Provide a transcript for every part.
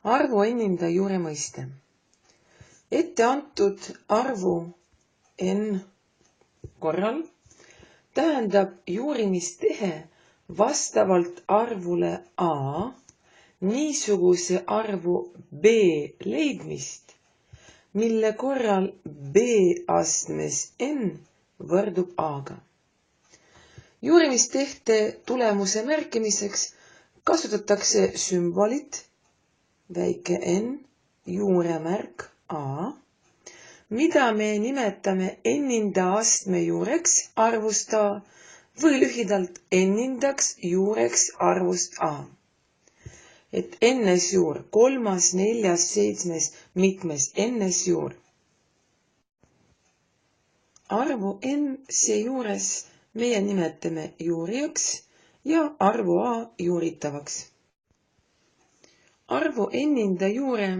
Arvu enninda juure mõiste. Ette antud arvu n korral tähendab juurimistehe vastavalt arvule a niisuguse arvu b leidmist, mille korral b astmes n võrdub a-ga. Juurimistehte tulemuse märkimiseks kasutatakse sümbolit väike n, juuremärk a, mida me nimetame enninda astme juureks arvust a või lühidalt ennindaks juureks arvust a. Et ns juur, 3., 4., 7., mitmes ns juur. Arvu n seejuures meie nimetame juurijaks ja arvu a juuritavaks. Arvu enninda juure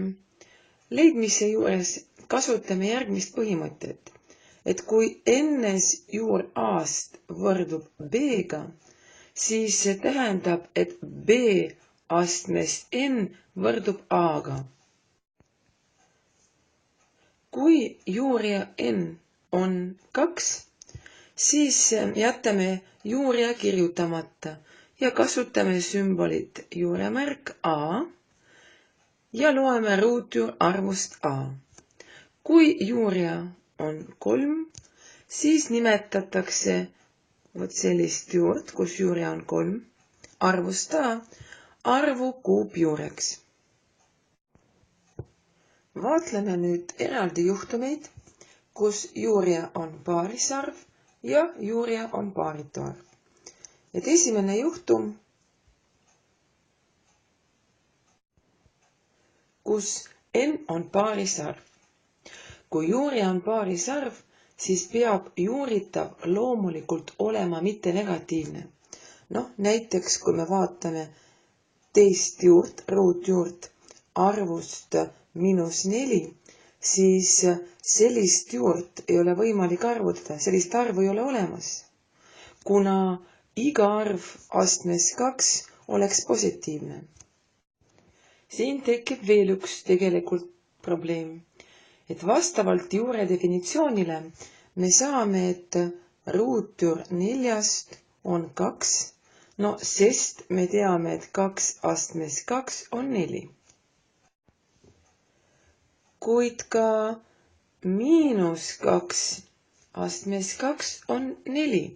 leidmise juures kasutame järgmist põhimõtet, et kui ns juur a-st võrdub b-ga, siis see tähendab, et b astmest n võrdub a-ga. Kui juurija n on 2, siis jätame juurija kirjutamata ja kasutame sümbolit juuremärk a ja loeme ruutjuur arvust a. Kui juurija on 3, siis nimetatakse sellist juurt, kus juurija on 3, arvust a, arvu kuupjuureks. Vaatleme nüüd eraldi juhtumeid, kus juurija on paarisarv ja juurija on paaritu arv. Et esimene juhtum, kus n on paarisarv. Kui juurija on paarisarv, siis peab juuritav loomulikult olema mitte negatiivne. Näiteks kui me vaatame teist juurt, ruutjuurt arvust -4, siis sellist juurt ei ole võimalik arvutada, sellist arvu ei ole olemas, kuna iga arv astmes 2 oleks positiivne. Siin tekib veel üks tegelikult probleem, et vastavalt juure definitsioonile me saame, et ruutjuur 4 on 2, sest me teame, et 2 astmes 2 on 4. Kuid ka -2 astmes 2 on 4.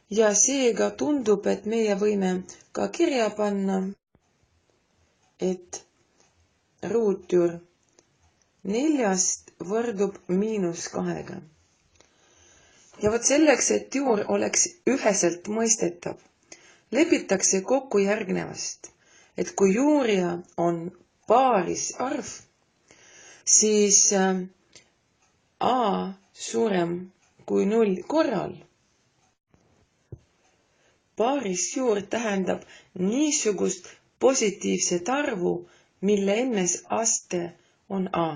Ja seega tundub, et meie võime ka kirja panna, et ruutjuur 4 võrdub -2-ga. Ja vot selleks, et juur oleks üheselt mõistetav, lepitakse kokku järgnevast, et kui juurija on paarisarv, siis a suurem kui 0 korral. Paarisjuur tähendab niisugust positiivset arvu, mille ns aste on a.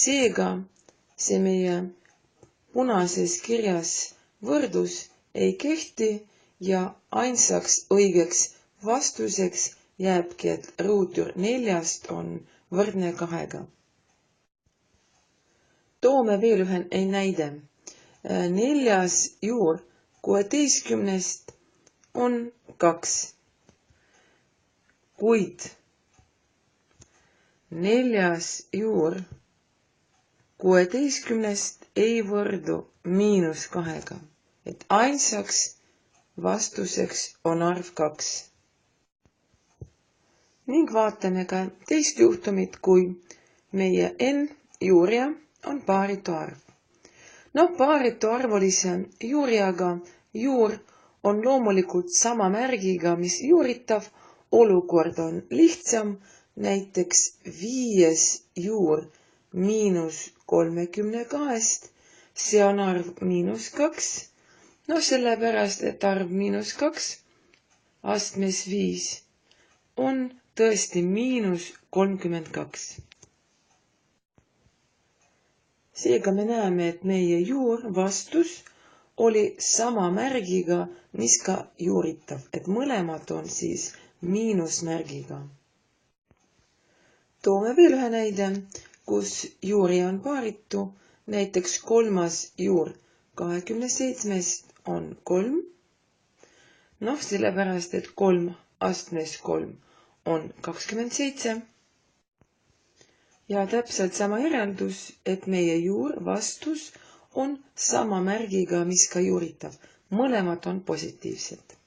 Seega see meie punases kirjas võrdus ei kehti ja ainsaks õigeks vastuseks jääbki, et ruutjuur 4 on võrdne 2-ga. Toome veel ühe näide. 4. juur 16 on 2. Kuid 4. juur 16 ei võrdu -2-ga, et ainsaks vastuseks on arv 2. Ning vaatame ka teist juhtumit, kui meie n juurija on paaritu arv. Paaritu arvulise juurijaga juur on loomulikult sama märgiga, mis juuritav. Olukord on lihtsam, näiteks 5. juur -32, see on arv -2, sellepärast, et arv -2 astmes 5 on tõesti -32. Seega me näeme, et meie juur vastus oli sama märgiga, mis ka juuritav, et mõlemad on siis miinusmärgiga. Toome veel ühe näide, kus juuri on paaritu, näiteks 3. juur 27 on 3. Sellepärast, et 3 astmes 3 on 27. Ja täpselt sama järeldus, et meie juur vastus on sama märgiga, mis ka juuritav. Mõlemad on positiivsed.